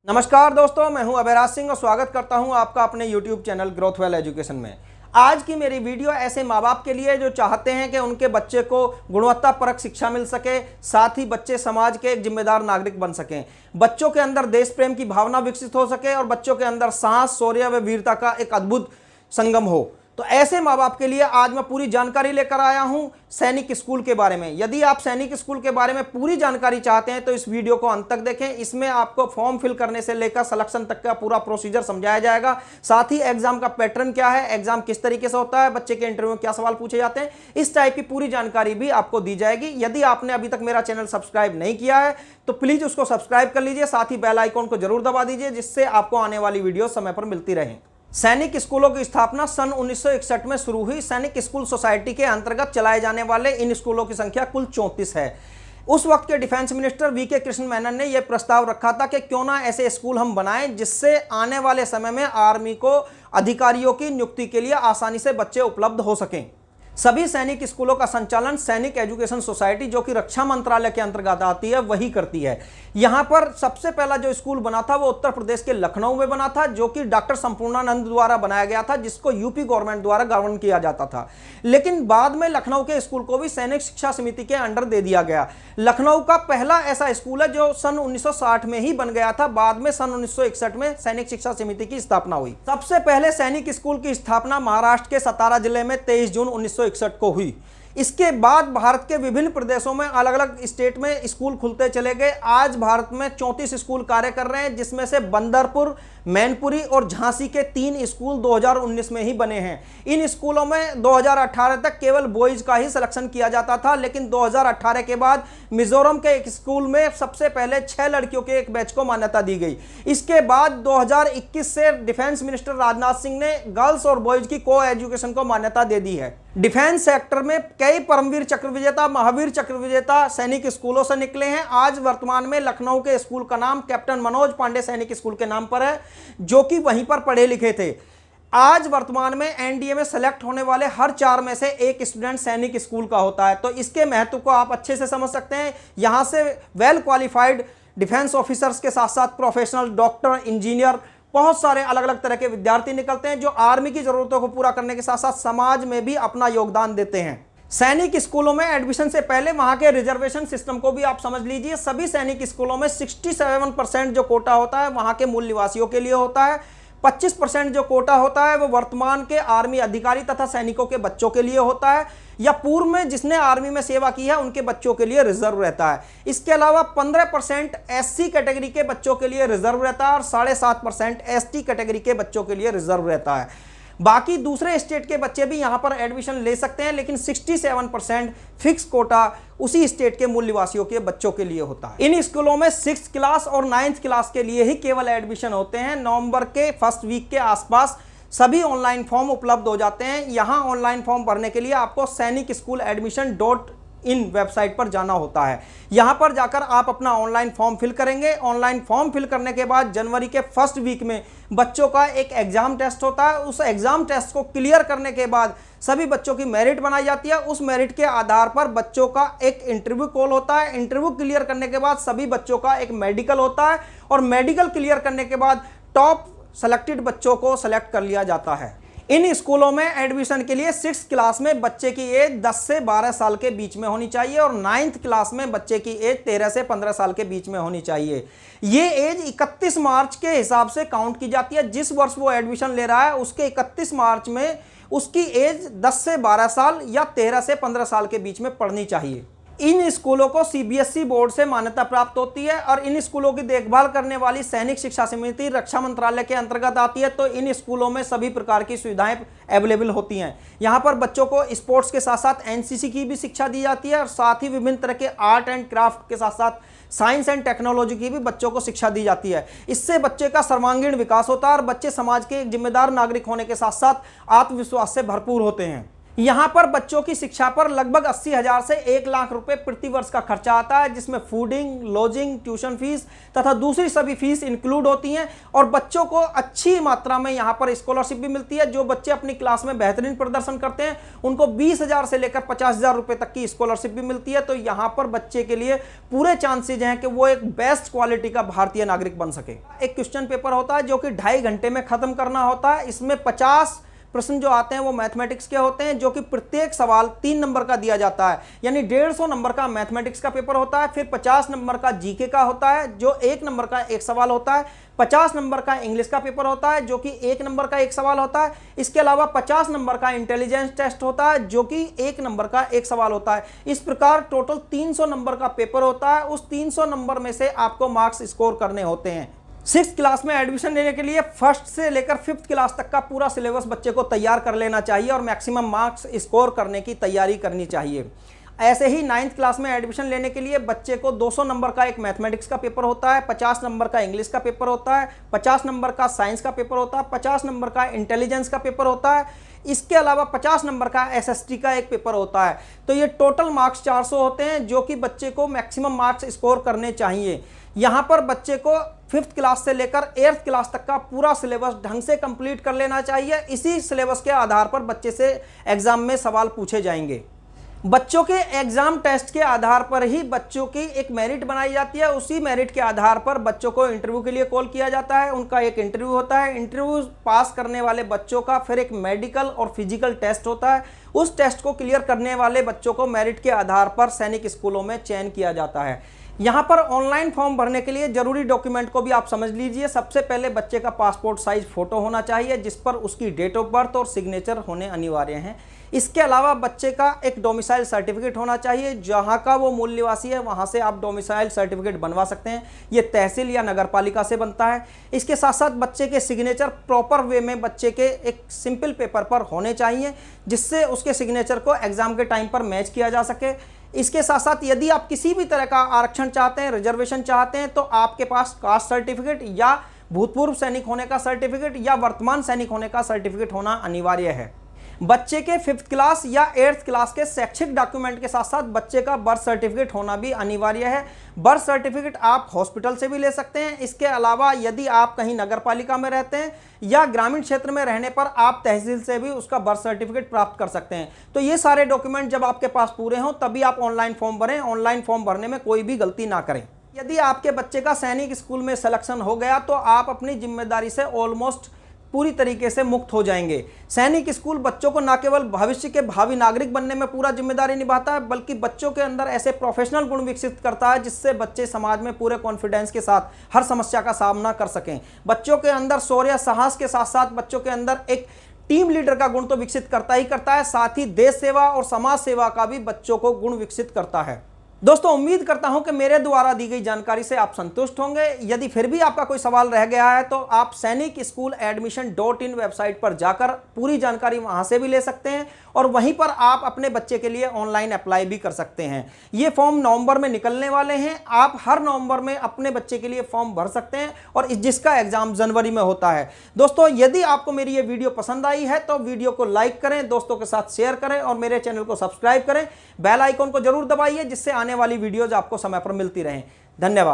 नमस्कार दोस्तों, मैं हूं अभयराज सिंह और स्वागत करता हूं आपका अपने YouTube चैनल ग्रोथवेल एजुकेशन में। आज की मेरी वीडियो ऐसे माँ बाप के लिए जो चाहते हैं कि उनके बच्चे को गुणवत्तापरक शिक्षा मिल सके, साथ ही बच्चे समाज के एक जिम्मेदार नागरिक बन सकें, बच्चों के अंदर देश प्रेम की भावना विकसित हो सके और बच्चों के अंदर साहस, शौर्य व वीरता का एक अद्भुत संगम हो। तो ऐसे माँ बाप के लिए आज मैं पूरी जानकारी लेकर आया हूं सैनिक स्कूल के बारे में। यदि आप सैनिक स्कूल के बारे में पूरी जानकारी चाहते हैं तो इस वीडियो को अंत तक देखें। इसमें आपको फॉर्म फिल करने से लेकर सिलेक्शन तक का पूरा प्रोसीजर समझाया जाएगा। साथ ही एग्जाम का पैटर्न क्या है, एग्जाम किस तरीके से होता है, बच्चे के इंटरव्यू में क्या सवाल पूछे जाते हैं, इस टाइप की पूरी जानकारी भी आपको दी जाएगी। यदि आपने अभी तक मेरा चैनल सब्सक्राइब नहीं किया है तो प्लीज उसको सब्सक्राइब कर लीजिए, साथ ही बेल आइकॉन को जरूर दबा दीजिए जिससे आपको आने वाली वीडियो समय पर मिलती रहे। सैनिक स्कूलों की स्थापना सन 1961 में शुरू हुई। सैनिक स्कूल सोसाइटी के अंतर्गत चलाए जाने वाले इन स्कूलों की संख्या कुल 34 है। उस वक्त के defence minister V K Krishna Menon ने यह प्रस्ताव रखा था कि क्यों ना ऐसे स्कूल हम बनाएं जिससे आने वाले समय में आर्मी को अधिकारियों की नियुक्ति के लिए आसानी से बच्चे उपलब्ध हो सकें। सभी सैनिक स्कूलों का संचालन सैनिक एजुकेशन सोसाइटी, जो कि रक्षा मंत्रालय के अंतर्गत आती है, वही करती है। यहां पर सबसे पहला जो स्कूल बना था वो उत्तर प्रदेश के लखनऊ में बना था, जो कि डॉक्टर संपूर्णानंद द्वारा बनाया गया था, जिसको यूपी गवर्नमेंट द्वारा गवर्न किया जाता था। लेकिन बाद में लखनऊ के स्कूल को भी सैनिक शिक्षा समिति के अंडर दे दिया गया। लखनऊ का पहला ऐसा स्कूल है जो सन 1960 में ही बन गया था। बाद में सन 1961 में सैनिक शिक्षा समिति की स्थापना हुई। सबसे पहले सैनिक स्कूल की स्थापना महाराष्ट्र के सतारा जिले में 23 जून 1961 को हुई। इसके बाद भारत के विभिन्न प्रदेशों में अलग अलग स्टेट में स्कूल खुलते चले गए। आज भारत में 34 स्कूल कार्य कर रहे हैं, जिसमें से बंदरपुर, मैनपुरी और झांसी के 3 स्कूल 2019 में ही बने हैं। इन स्कूलों में 2018 तक केवल बॉयज का ही सिलेक्शन किया जाता था, लेकिन 2018 के बाद मिजोरम के एक स्कूल में सबसे पहले 6 लड़कियों के एक बैच को मान्यता दी गई। इसके बाद 2021 से डिफेंस मिनिस्टर राजनाथ सिंह ने गर्ल्स और बॉयज की को एजुकेशन को मान्यता दे दी है। डिफेंस सेक्टर में कई परमवीर चक्र विजेता, महावीर चक्र विजेता सैनिक स्कूलों से निकले हैं। आज वर्तमान में लखनऊ के स्कूल का नाम कैप्टन मनोज पांडे सैनिक स्कूल के नाम पर है, जो कि वहीं पर पढ़े लिखे थे। आज वर्तमान में एनडीए में सेलेक्ट होने वाले हर 4 में से एक स्टूडेंट सैनिक स्कूल का होता है। तो इसके महत्व को आप अच्छे से समझ सकते हैं। यहां से वेल क्वालिफाइड डिफेंस ऑफिसर्स के साथ साथ प्रोफेशनल डॉक्टर, इंजीनियर, बहुत सारे अलग अलग तरह के विद्यार्थी निकलते हैं, जो आर्मी की जरूरतों को पूरा करने के साथ साथ समाज में भी अपना योगदान देते हैं। सैनिक स्कूलों में एडमिशन से पहले वहां के रिजर्वेशन सिस्टम को भी आप समझ लीजिए। सभी सैनिक स्कूलों में 67% जो कोटा होता है वहां के मूल निवासियों के लिए होता है। 25% जो कोटा होता है वो वर्तमान के आर्मी अधिकारी तथा सैनिकों के बच्चों के लिए होता है, या पूर्व में जिसने आर्मी में सेवा की है उनके बच्चों के लिए रिजर्व रहता है। इसके अलावा 15% एससी कैटेगरी के बच्चों के लिए रिजर्व रहता है और 7.5% एसटी कैटेगरी के बच्चों के लिए रिजर्व रहता है। बाकी दूसरे स्टेट के बच्चे भी यहां पर एडमिशन ले सकते हैं, लेकिन 67% फिक्स कोटा उसी स्टेट के मूल निवासियों के बच्चों के लिए होता है। इन स्कूलों में 6th क्लास और 9th क्लास के लिए ही केवल एडमिशन होते हैं। नवंबर के फर्स्ट वीक के आसपास सभी ऑनलाइन फॉर्म उपलब्ध हो जाते हैं। यहां ऑनलाइन फॉर्म भरने के लिए आपको सैनिक स्कूल एडमिशन .in वेबसाइट पर जाना होता है। यहां पर जाकर आप अपना ऑनलाइन फॉर्म फिल करेंगे। ऑनलाइन फॉर्म फिल करने के बाद जनवरी के फर्स्ट वीक में बच्चों का एक एग्जाम टेस्ट होता है। उस एग्जाम टेस्ट को क्लियर करने के बाद सभी बच्चों की मेरिट बनाई जाती है। उस मेरिट के आधार पर बच्चों का एक इंटरव्यू कॉल होता है। इंटरव्यू क्लियर करने के बाद सभी बच्चों का एक मेडिकल होता है और मेडिकल क्लियर करने के बाद टॉप सेलेक्टेड बच्चों को सेलेक्ट कर लिया जाता है। इन स्कूलों में एडमिशन के लिए 6th क्लास में बच्चे की एज 10 से 12 साल के बीच में होनी चाहिए और 9th क्लास में बच्चे की एज 13 से 15 साल के बीच में होनी चाहिए। ये एज 31 मार्च के हिसाब से काउंट की जाती है। जिस वर्ष वो एडमिशन ले रहा है उसके 31 मार्च में उसकी एज 10 से 12 साल या 13 से 15 साल के बीच में पढ़नी चाहिए। इन स्कूलों को सीबीएसई बोर्ड से मान्यता प्राप्त होती है और इन स्कूलों की देखभाल करने वाली सैनिक शिक्षा समिति रक्षा मंत्रालय के अंतर्गत आती है। तो इन स्कूलों में सभी प्रकार की सुविधाएं अवेलेबल होती हैं। यहां पर बच्चों को स्पोर्ट्स के साथ साथ एनसीसी की भी शिक्षा दी जाती है और साथ ही विभिन्न तरह के आर्ट एंड क्राफ्ट के साथ साथ साइंस एंड टेक्नोलॉजी की भी बच्चों को शिक्षा दी जाती है। इससे बच्चे का सर्वांगीण विकास होता है और बच्चे समाज के एक जिम्मेदार नागरिक होने के साथ साथ आत्मविश्वास से भरपूर होते हैं। यहाँ पर बच्चों की शिक्षा पर लगभग 80,000 से 1 लाख रुपए प्रति वर्ष का खर्चा आता है, जिसमें फूडिंग, लॉजिंग, ट्यूशन फीस तथा दूसरी सभी फीस इंक्लूड होती हैं। और बच्चों को अच्छी मात्रा में यहाँ पर स्कॉलरशिप भी मिलती है। जो बच्चे अपनी क्लास में बेहतरीन प्रदर्शन करते हैं उनको 20,000 से लेकर 50,000 रुपए तक की स्कॉलरशिप भी मिलती है। तो यहाँ पर बच्चे के लिए पूरे चांसेज हैं कि वो एक बेस्ट क्वालिटी का भारतीय नागरिक बन सके। एक क्वेश्चन पेपर होता है जो कि 2.5 घंटे में खत्म करना होता है। इसमें 50 प्रश्न जो आते हैं वो मैथमेटिक्स के होते हैं, जो कि प्रत्येक सवाल 3 नंबर का दिया जाता है, यानी 150 नंबर का मैथमेटिक्स का पेपर होता है। फिर 50 नंबर का जीके का होता है, जो 1 नंबर का एक सवाल होता है। 50 नंबर का इंग्लिश का पेपर होता है, जो कि 1 नंबर का एक सवाल होता है। इसके अलावा 50 नंबर का इंटेलिजेंस टेस्ट होता है, जो कि 1 नंबर का एक सवाल होता है। इस प्रकार टोटल 300 नंबर का पेपर होता है। उस 300 नंबर में से आपको मार्क्स स्कोर करने होते हैं। 6th क्लास में एडमिशन लेने के लिए 1st से लेकर 5th क्लास तक का पूरा सिलेबस बच्चे को तैयार कर लेना चाहिए और मैक्सिमम मार्क्स स्कोर करने की तैयारी करनी चाहिए। ऐसे ही 9th क्लास में एडमिशन लेने के लिए बच्चे को 200 नंबर का एक मैथमेटिक्स का पेपर होता है, 50 नंबर का इंग्लिश का पेपर होता है, 50 नंबर का साइंस का पेपर होता है, 50 नंबर का इंटेलिजेंस का पेपर होता है। इसके अलावा 50 नंबर का एसएसटी का एक पेपर होता है। तो ये टोटल मार्क्स 400 होते हैं, जो कि बच्चे को मैक्सिमम मार्क्स स्कोर करने चाहिए। यहाँ पर बच्चे को 5th क्लास से लेकर 8th क्लास तक का पूरा सिलेबस ढंग से कंप्लीट कर लेना चाहिए। इसी सिलेबस के आधार पर बच्चे से एग्जाम में सवाल पूछे जाएंगे। बच्चों के एग्जाम टेस्ट के आधार पर ही बच्चों की एक मेरिट बनाई जाती है। उसी मेरिट के आधार पर बच्चों को इंटरव्यू के लिए कॉल किया जाता है। उनका एक इंटरव्यू होता है। इंटरव्यू पास करने वाले बच्चों का फिर एक मेडिकल और फिजिकल टेस्ट होता है। उस टेस्ट को क्लियर करने वाले बच्चों को मेरिट के आधार पर सैनिक स्कूलों में चयन किया जाता है। यहाँ पर ऑनलाइन फॉर्म भरने के लिए जरूरी डॉक्यूमेंट को भी आप समझ लीजिए। सबसे पहले बच्चे का पासपोर्ट साइज फोटो होना चाहिए, जिस पर उसकी डेट ऑफ बर्थ और सिग्नेचर होने अनिवार्य हैं। इसके अलावा बच्चे का एक डोमिसाइल सर्टिफिकेट होना चाहिए। जहाँ का वो मूल निवासी है वहाँ से आप डोमिसाइल सर्टिफिकेट बनवा सकते हैं। ये तहसील या नगर पालिका से बनता है। इसके साथ साथ बच्चे के सिग्नेचर प्रॉपर वे में बच्चे के एक सिंपल पेपर पर होने चाहिए, जिससे उसके सिग्नेचर को एग्जाम के टाइम पर मैच किया जा सके। इसके साथ साथ यदि आप किसी भी तरह का आरक्षण चाहते हैं, रिजर्वेशन चाहते हैं, तो आपके पास कास्ट सर्टिफिकेट या भूतपूर्व सैनिक होने का सर्टिफिकेट या वर्तमान सैनिक होने का सर्टिफिकेट होना अनिवार्य है। बच्चे के 5th क्लास या 8th क्लास के शैक्षिक डॉक्यूमेंट के साथ साथ बच्चे का बर्थ सर्टिफिकेट होना भी अनिवार्य है। बर्थ सर्टिफिकेट आप हॉस्पिटल से भी ले सकते हैं। इसके अलावा यदि आप कहीं नगर पालिका में रहते हैं या ग्रामीण क्षेत्र में रहने पर आप तहसील से भी उसका बर्थ सर्टिफिकेट प्राप्त कर सकते हैं। तो ये सारे डॉक्यूमेंट जब आपके पास पूरे हों तभी आप ऑनलाइन फॉर्म भरें। ऑनलाइन फॉर्म भरने में कोई भी गलती ना करें। यदि आपके बच्चे का सैनिक स्कूल में सिलेक्शन हो गया तो आप अपनी जिम्मेदारी से ऑलमोस्ट पूरी तरीके से मुक्त हो जाएंगे। सैनिक स्कूल बच्चों को न केवल भविष्य के भावी नागरिक बनने में पूरा जिम्मेदारी निभाता है, बल्कि बच्चों के अंदर ऐसे प्रोफेशनल गुण विकसित करता है जिससे बच्चे समाज में पूरे कॉन्फिडेंस के साथ हर समस्या का सामना कर सकें। बच्चों के अंदर शौर्य साहस के साथ साथ बच्चों के अंदर एक टीम लीडर का गुण तो विकसित करता ही करता है, साथ ही देश सेवा और समाज सेवा का भी बच्चों को गुण विकसित करता है। दोस्तों, उम्मीद करता हूं कि मेरे द्वारा दी गई जानकारी से आप संतुष्ट होंगे। यदि फिर भी आपका कोई सवाल रह गया है तो आप sainikschooladmission.in वेबसाइट पर जाकर पूरी जानकारी वहां से भी ले सकते हैं और वहीं पर आप अपने बच्चे के लिए ऑनलाइन अप्लाई भी कर सकते हैं। ये फॉर्म नवंबर में निकलने वाले हैं। आप हर नवंबर में अपने बच्चे के लिए फॉर्म भर सकते हैं और जिसका एग्जाम जनवरी में होता है। दोस्तों, यदि आपको मेरी ये वीडियो पसंद आई है तो वीडियो को लाइक करें, दोस्तों के साथ शेयर करें और मेरे चैनल को सब्सक्राइब करें। बेल आइकॉन को जरूर दबाइए जिससे आने वाली वीडियोज आपको समय पर मिलती रहें। धन्यवाद।